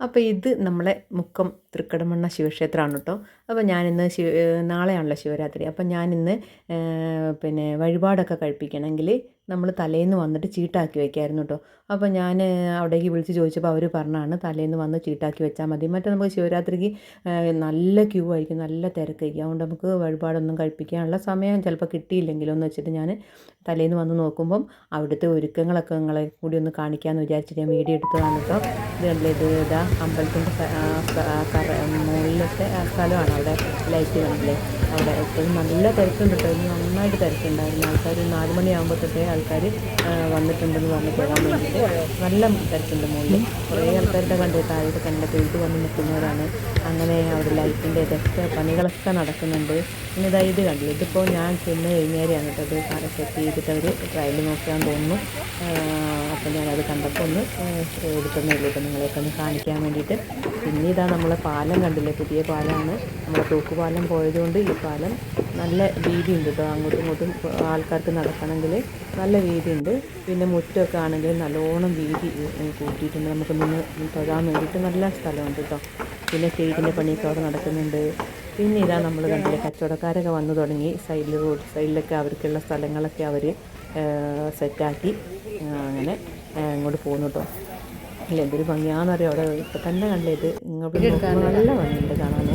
അപ്പോൾ ഇത് നമ്മളെ മുക്കം തൃക്കടമണ്ണ ശിവക്ഷേത്രമാണ് കേട്ടോ. അപ്പോൾ ഞാനിന്ന് നാളെയാണല്ലോ ശിവരാത്രി. അപ്പം ഞാനിന്ന് പിന്നെ വഴിപാടൊക്കെ കഴിപ്പിക്കണമെങ്കിൽ നമ്മൾ തലേന്ന് വന്നിട്ട് ചീട്ടാക്കി വയ്ക്കായിരുന്നു കേട്ടോ. അപ്പോൾ ഞാൻ അവിടേക്ക് വിളിച്ച് ചോദിച്ചപ്പോൾ അവർ പറഞ്ഞാണ് തലേന്ന് വന്ന് ചീട്ടാക്കി വെച്ചാൽ മതി. മറ്റേ നമുക്ക് ശിവരാത്രിക്ക് നല്ല ക്യൂ ആയിരിക്കും, നല്ല തിരക്കായിരിക്കും. അതുകൊണ്ട് നമുക്ക് വഴിപാടൊന്നും കഴിപ്പിക്കാനുള്ള സമയം ചിലപ്പോൾ കിട്ടിയില്ലെങ്കിലോ എന്ന് വെച്ചിട്ട് ഞാൻ തലേന്ന് വന്ന് നോക്കുമ്പം അവിടുത്തെ ഒരുക്കങ്ങളൊക്കെ നിങ്ങളെ കൂടി ഒന്ന് കാണിക്കാമെന്ന് വിചാരിച്ചിട്ട് ഞാൻ വീഡിയോ എടുത്തതാണ് കേട്ടോ. ഇത് കണ്ടില്ലേ, ഇത് ഇതാ അമ്പലത്തിൻ്റെ മുകളിലത്തെ ആ സ്ഥലമാണ്. അവിടെ ലൈറ്റ് കണ്ടില്ലേ, അവിടെ എപ്പോഴും നല്ല തിരക്കുണ്ട് കേട്ടോ. ഇന്ന് നന്നായിട്ട് തിരക്കുണ്ടായിരുന്നു. ആൾക്കാർ 4 മണിയാകുമ്പോൾ തൊട്ടേ ആൾക്കാർ വന്നിട്ടുണ്ടെന്ന് പറഞ്ഞ് പോകാൻ വേണ്ടിയിട്ട് നല്ല തിരക്കുണ്ട്. മുകളിൽ കുറേ ആൾക്കാരുടെ കണ്ട് താഴത്തെ കണ്ടൊക്കെ ഇത് വന്ന് നിൽക്കുന്നവരാണ്. അങ്ങനെ അവിടെ ലൈറ്റിൻ്റെ ഇതൊക്കെ പണികളൊക്കെ നടക്കുന്നുണ്ട്. പിന്നെ ഇതാ ഇത് കണ്ടില്ല, ഇതിപ്പോൾ ഞാൻ ചെന്ന് കഴിഞ്ഞേരെയാണ് കേട്ടോ ഇത് സെറ്റ് ചെയ്തിട്ട് അവർ ട്രയൽ നോക്കാൻ തോന്നുന്നു. അപ്പോൾ ഞാനത് കണ്ടപ്പോൾ ഒന്ന് എടുക്കുന്നേ ഉള്ളൂ കേട്ടോ, നിങ്ങളെയൊക്കെ ഒന്ന് കാണിക്കാൻ വേണ്ടിയിട്ട്. പിന്നെ ഇതാ നമ്മളെ പാലം കണ്ടില്ലേ, പുതിയ പാലമാണ്. നമ്മുടെ തൂക്കുപാലം പോയതുകൊണ്ട് ഈ പാലം നല്ല വീതിയുണ്ട് കേട്ടോ. അങ്ങോട്ടും ഇങ്ങോട്ടും ആൾക്കാർക്ക് നടക്കണമെങ്കിൽ നല്ല വീതിയുണ്ട്. പിന്നെ മുറ്റമൊക്കെ ആണെങ്കിൽ നല്ലോണം വീതി കൂട്ടിയിട്ടുണ്ട്. നമുക്ക് നിന്ന് തൊഴാൻ വേണ്ടിയിട്ട് നല്ല സ്ഥലമുണ്ട് കേട്ടോ. പിന്നെ സ്റ്റേജിൻ്റെ പണിയൊക്കെ അവിടെ നടക്കുന്നുണ്ട്. പിന്നെ ഇതാ നമ്മൾ കണ്ടില്ലേ, കച്ചവടക്കാരൊക്കെ വന്നു തുടങ്ങി. റോഡ് സൈഡിലൊക്കെ അവർക്കുള്ള സ്ഥലങ്ങളൊക്കെ അവർ സെറ്റാക്കി അങ്ങനെ ഇങ്ങോട്ട് പോകുന്നു കേട്ടോ. ഇല്ല, എന്തൊരു ഭംഗിയാണെന്നറിയാം അവിടെ. ഇപ്പം തന്നെ കണ്ടത് ഇങ്ങോട്ട് നല്ല ഭംഗിയുണ്ട് കാണാൻ.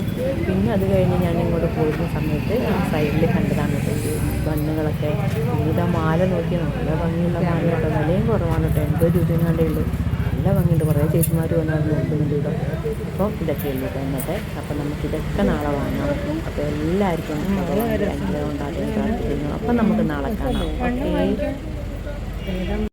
പിന്നെ അത് കഴിഞ്ഞ് ഞാൻ ഇങ്ങോട്ട് പോകുന്ന സമയത്ത് ആ സൈഡിൽ കണ്ടതാണ് കേട്ടോ ഈ ബണ്ണുകളൊക്കെ. ഇതാ മാല നോക്കി, നല്ല ഭംഗിയുള്ള മാല കേട്ടോ. വിലയും കുറവാണ് കേട്ടോ, 80 രൂപയും കണ്ടേ ഉള്ളൂ. നല്ല ഭംഗിയുണ്ട്. കുറേ ചേച്ചിമാർ വന്ന് അത് നോക്കുന്നുണ്ട് കേട്ടോ. അപ്പം ഇതൊക്കെയുള്ളൂ കേട്ടോ ഇന്നത്തെ. അപ്പം നമുക്കിതൊക്കെ നാളെ വാങ്ങാം. അപ്പോൾ എല്ലാവർക്കും അനുഗ്രഹം ഉണ്ടാകും പ്രാർത്ഥിക്കുന്നു. അപ്പം നമുക്ക് നാളെ കാണാം. ഓക്കേ.